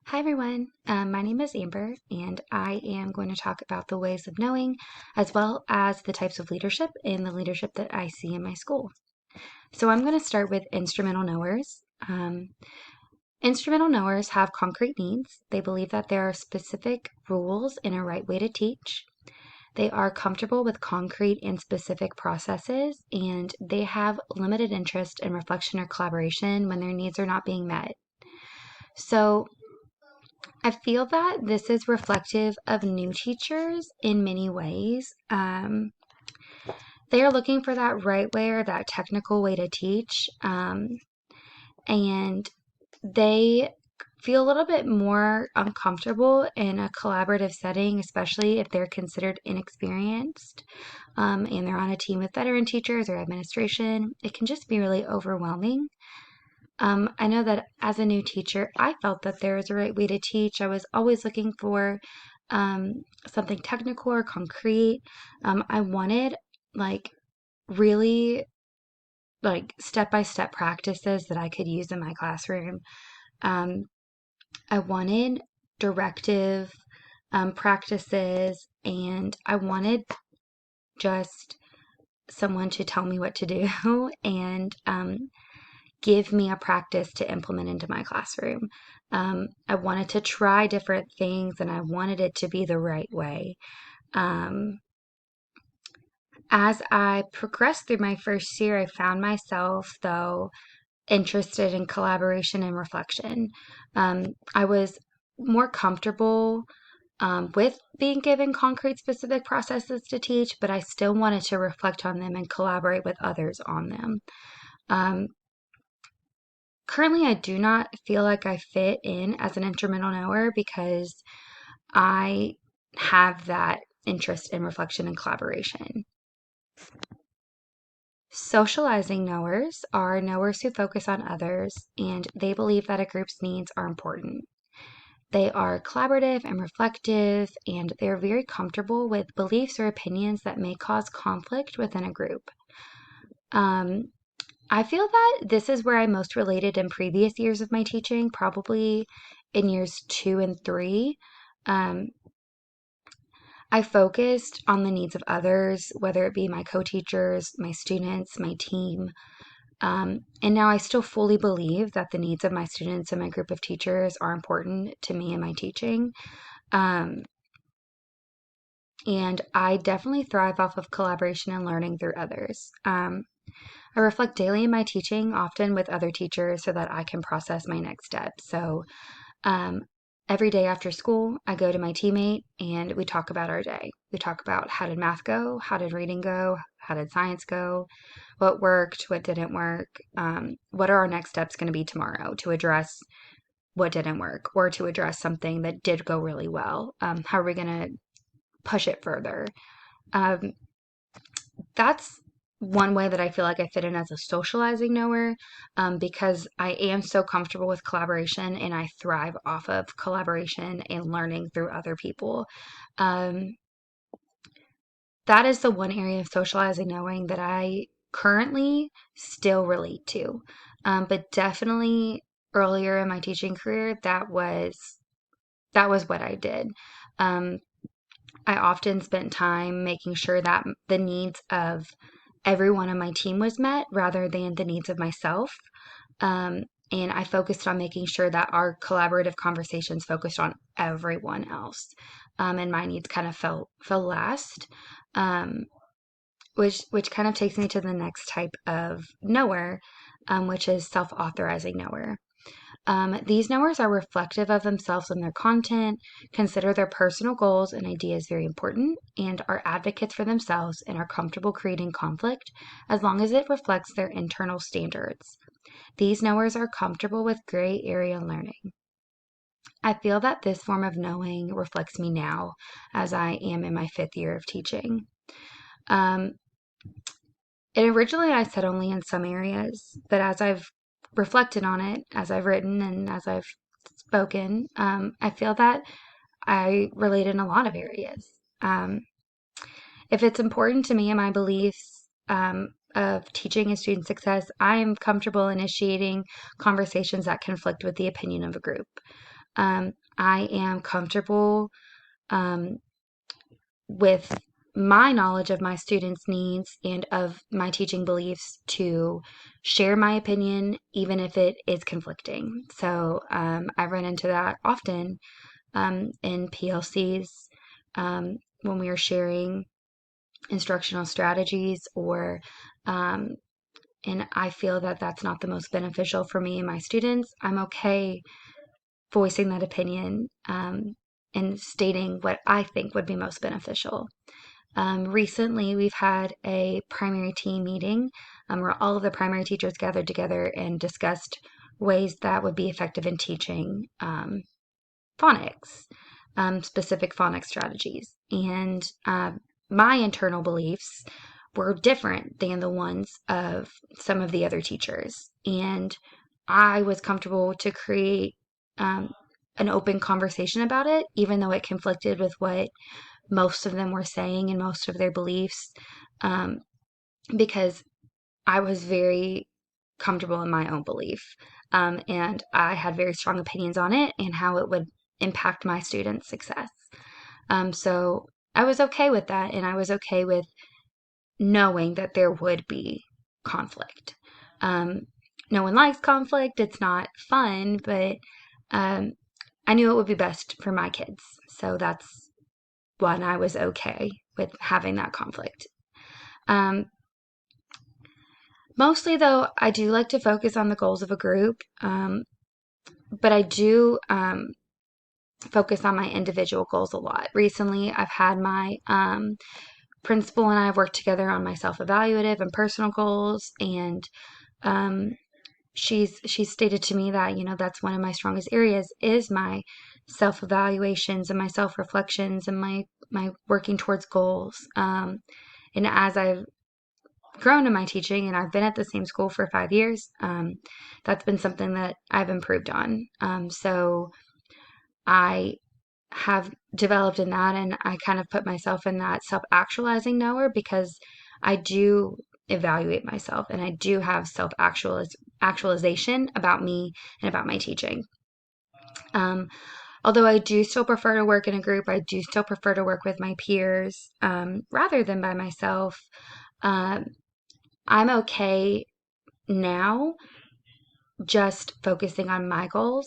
Hi everyone, my name is Amber and I am going to talk about the ways of knowing as well as the types of leadership and the leadership that I see in my school. So I'm going to start with instrumental knowers. Instrumental knowers have concrete needs. They believe that there are specific rules and a right way to teach. They are comfortable with concrete and specific processes, and they have limited interest in reflection or collaboration when their needs are not being met. So I feel that this is reflective of new teachers in many ways. They are looking for that right way or that technical way to teach, and they feel a little bit more uncomfortable in a collaborative setting, especially if they're considered inexperienced and they're on a team with veteran teachers or administration. It can just be really overwhelming. I know that as a new teacher, I felt that there was a right way to teach. I was always looking for something technical or concrete. I wanted like really like step-by-step practices that I could use in my classroom. Um, I wanted directive practices, and I wanted just someone to tell me what to do and give me a practice to implement into my classroom. I wanted to try different things and I wanted it to be the right way. Um, as I progressed through my first year, I found myself, though, interested in collaboration and reflection. I was more comfortable with being given concrete, specific processes to teach, but I still wanted to reflect on them and collaborate with others on them. Um, Currently, I do not feel like I fit in as an instrumental knower because I have that interest in reflection and collaboration. Socializing knowers are knowers who focus on others and they believe that a group's needs are important. They are collaborative and reflective, and they're very comfortable with beliefs or opinions that may cause conflict within a group. Um, I feel that this is where I most related in previous years of my teaching, probably in years 2 and 3. Um, I focused on the needs of others, whether it be my co teachers, my students, my team. And now I still fully believe that the needs of my students and my group of teachers are important to me and my teaching. Um, and I definitely thrive off of collaboration and learning through others. I reflect daily in my teaching, often with other teachers, so that I can process my next steps. So um, every day after school, I go to my teammate and we talk about our day. We talk about how did math go? How did reading go? How did science go? What worked? What didn't work? What are our next steps going to be tomorrow to address what didn't work or to address something that did go really well? How are we going to push it further? Um, that's one way that I feel like I fit in as a socializing knower, because I am so comfortable with collaboration and I thrive off of collaboration and learning through other people. Um, that is the one area of socializing knowing that I currently still relate to. But definitely earlier in my teaching career, that was what I did. Um, I often spent time making sure that the needs of everyone on my team was met rather than the needs of myself. And I focused on making sure that our collaborative conversations focused on everyone else. And my needs kind of fell last. Um, which kind of takes me to the next type of knower, which is self-authorizing knower. These knowers are reflective of themselves and their content, consider their personal goals and ideas very important, and are advocates for themselves and are comfortable creating conflict as long as it reflects their internal standards. These knowers are comfortable with gray area learning. I feel that this form of knowing reflects me now as I am in my 5th year of teaching. Um, and originally I said only in some areas, but as I've reflected on it, as I've written and as I've spoken, I feel that I relate in a lot of areas. Um, if it's important to me and my beliefs of teaching and student success, I am comfortable initiating conversations that conflict with the opinion of a group. I am comfortable um, with my knowledge of my students' needs and of my teaching beliefs to share my opinion, even if it is conflicting. So I run into that often in PLCs when we are sharing instructional strategies or and I feel that that's not the most beneficial for me and my students. I'm okay voicing that opinion and stating what I think would be most beneficial. Recently, we've had a primary team meeting where all of the primary teachers gathered together and discussed ways that would be effective in teaching phonics, specific phonics strategies. And my internal beliefs were different than the ones of some of the other teachers. And I was comfortable to create an open conversation about it, even though it conflicted with what most of them were saying and most of their beliefs, um, because I was very comfortable in my own belief. And I had very strong opinions on it and how it would impact my students' success. So I was okay with that, and I was okay with knowing that there would be conflict. Um, no one likes conflict, it's not fun, but um, I knew it would be best for my kids. So that's when I was okay with having that conflict. Um, Mostly, though, I do like to focus on the goals of a group, but I do focus on my individual goals a lot. Recently, I've had my principal and I have worked together on my self-evaluative and personal goals, and um, she's stated to me that that's one of my strongest areas is my self-evaluations and my self-reflections and my working towards goals. And as I've grown in my teaching and I've been at the same school for 5 years, that's been something that I've improved on. So I have developed in that, and I kind of put myself in that self-actualizing knower because I do evaluate myself and I do have self-actualization about me and about my teaching. Um, Although I do still prefer to work in a group, I do still prefer to work with my peers rather than by myself. Um, I'm okay now just focusing on my goals.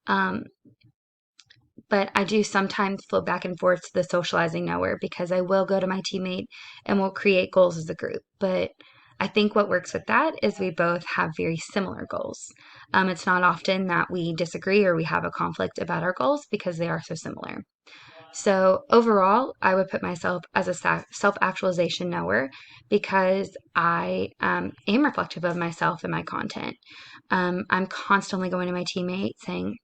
Um, but I do sometimes float back and forth to the socializing nowhere because I will go to my teammate and we'll create goals as a group. But I think what works with that is we both have very similar goals. It's not often that we disagree or we have a conflict about our goals because they are so similar. So overall, I would put myself as a self-actualization knower because I am reflective of myself and my content. I'm constantly going to my teammate saying,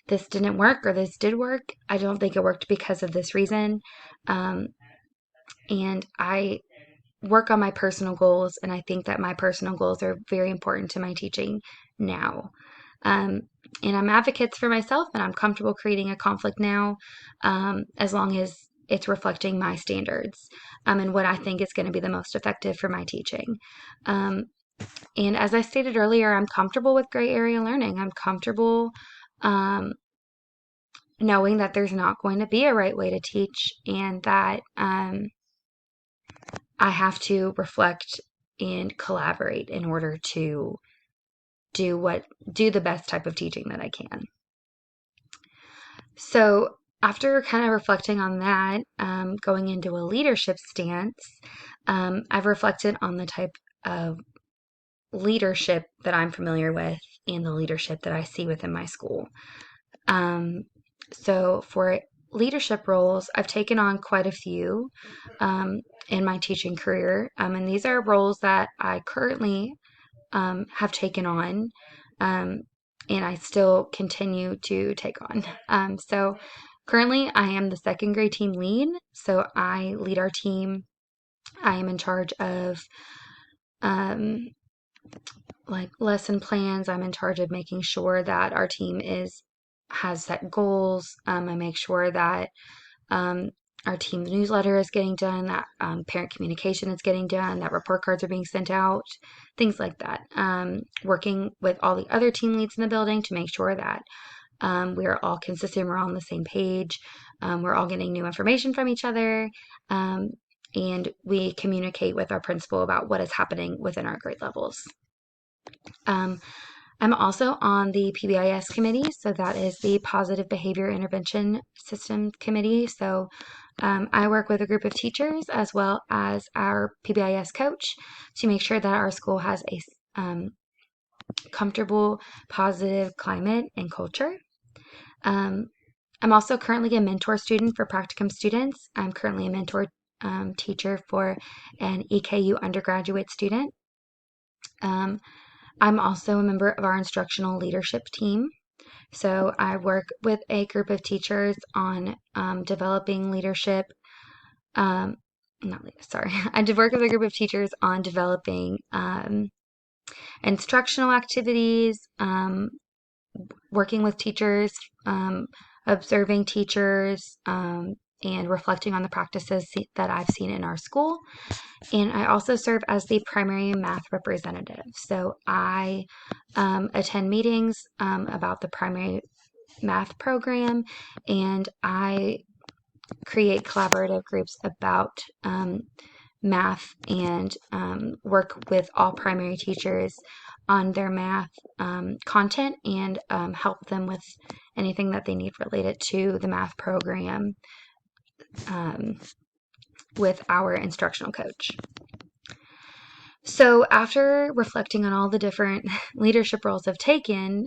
this didn't work or this did work. I don't think it worked because of this reason. Um, and I work on my personal goals, and I think that my personal goals are very important to my teaching now. Um, and I'm advocates for myself, and I'm comfortable creating a conflict now, as long as it's reflecting my standards and what I think is going to be the most effective for my teaching. Um, and as I stated earlier, I'm comfortable with gray area learning. I'm comfortable knowing that there's not going to be a right way to teach and that I have to reflect and collaborate in order to do the best type of teaching that I can. So after kind of reflecting on that, going into a leadership stance, I've reflected on the type of leadership that I'm familiar with and the leadership that I see within my school. So for leadership roles, I've taken on quite a few in my teaching career, and these are roles that I currently have taken on, and I still continue to take on. So currently, I am the second grade team lead, so I lead our team. I am in charge of um, like lesson plans. I'm in charge of making sure that our team has set goals. I make sure that um, our team newsletter is getting done, that parent communication is getting done, that report cards are being sent out, things like that. Working with all the other team leads in the building to make sure that We're all consistent. We're all on the same page. We're all getting new information from each other. And we communicate with our principal about what is happening within our grade levels. I'm also on the PBIS committee, so that is the Positive Behavior Intervention System Committee. So I work with a group of teachers as well as our PBIS coach to make sure that our school has a comfortable, positive climate and culture. I'm also currently a mentor student for practicum students. I'm currently a mentor teacher for an EKU undergraduate student. I'm also a member of our instructional leadership team. So I work with a group of teachers on developing leadership. I work with a group of teachers on developing instructional activities, working with teachers, observing teachers, and reflecting on the practices that I've seen in our school. And I also serve as the primary math representative. So I attend meetings about the primary math program, and I create collaborative groups about math and work with all primary teachers on their math content and help them with anything that they need related to the math program with our instructional coach. So after reflecting on all the different leadership roles I've taken,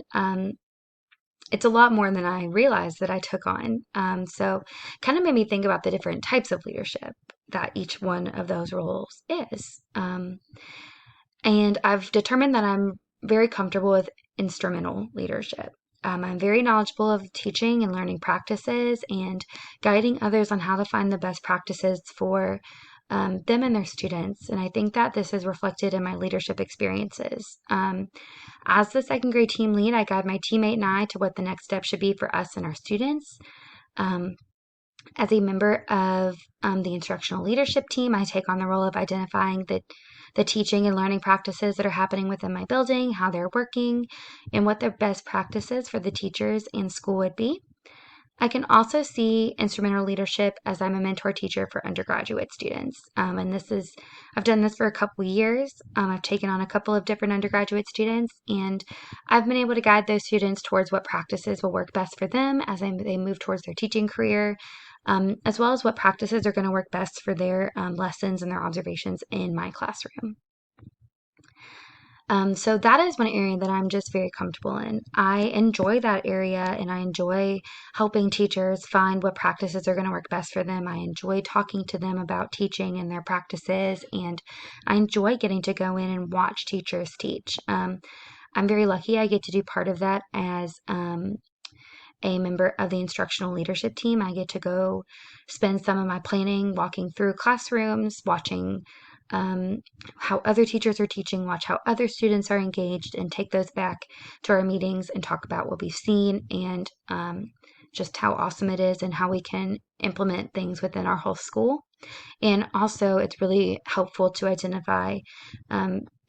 it's a lot more than I realized that I took on. So kind of made me think about the different types of leadership that each one of those roles is. And I've determined that I'm very comfortable with instrumental leadership. I'm very knowledgeable of teaching and learning practices and guiding others on how to find the best practices for them and their students. And I think that this is reflected in my leadership experiences. As the second grade team lead, I guide my teammate and I to what the next step should be for us and our students. As a member of the instructional leadership team, I take on the role of identifying the teaching and learning practices that are happening within my building, how they're working, and what the best practices for the teachers and school would be. I can also see instrumental leadership as I'm a mentor teacher for undergraduate students. I've done this for a couple years. I've taken on a couple of different undergraduate students, and I've been able to guide those students towards what practices will work best for them as they move towards their teaching career, as well as what practices are going to work best for their lessons and their observations in my classroom. So that is one area that I'm just very comfortable in. I enjoy that area, and I enjoy helping teachers find what practices are going to work best for them. I enjoy talking to them about teaching and their practices, and I enjoy getting to go in and watch teachers teach. I'm very lucky I get to do part of that as a member of the instructional leadership team. I get to go spend some of my planning walking through classrooms, watching how other teachers are teaching, watch how other students are engaged, and take those back to our meetings and talk about what we've seen and just how awesome it is and how we can implement things within our whole school. And also, it's really helpful to identify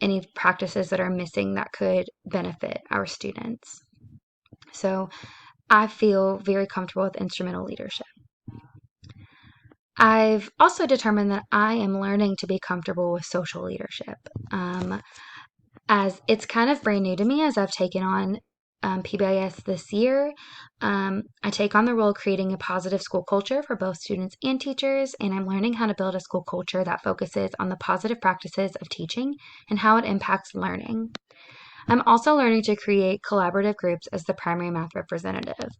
any practices that are missing that could benefit our students. So I feel very comfortable with instrumental leadership. I've also determined that I am learning to be comfortable with social leadership, as it's kind of brand new to me as I've taken on PBIS this year. I take on the role of creating a positive school culture for both students and teachers, and I'm learning how to build a school culture that focuses on the positive practices of teaching and how it impacts learning. I'm also learning to create collaborative groups as the primary math representative.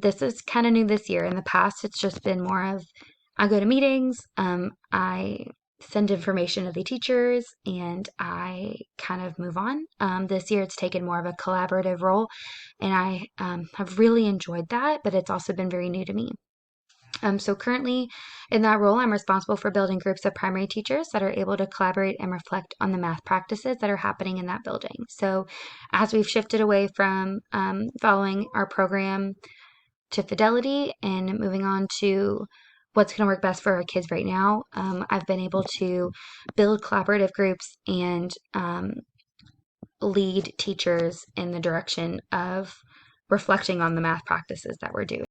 This is kind of new this year. In the past, it's just been more of I go to meetings, I send information to the teachers, and I kind of move on. This year, it's taken more of a collaborative role, and I have really enjoyed that, but it's also been very new to me. So currently in that role, I'm responsible for building groups of primary teachers that are able to collaborate and reflect on the math practices that are happening in that building. So as we've shifted away from following our program to Fidelity and moving on to what's going to work best for our kids right now, I've been able to build collaborative groups and lead teachers in the direction of reflecting on the math practices that we're doing.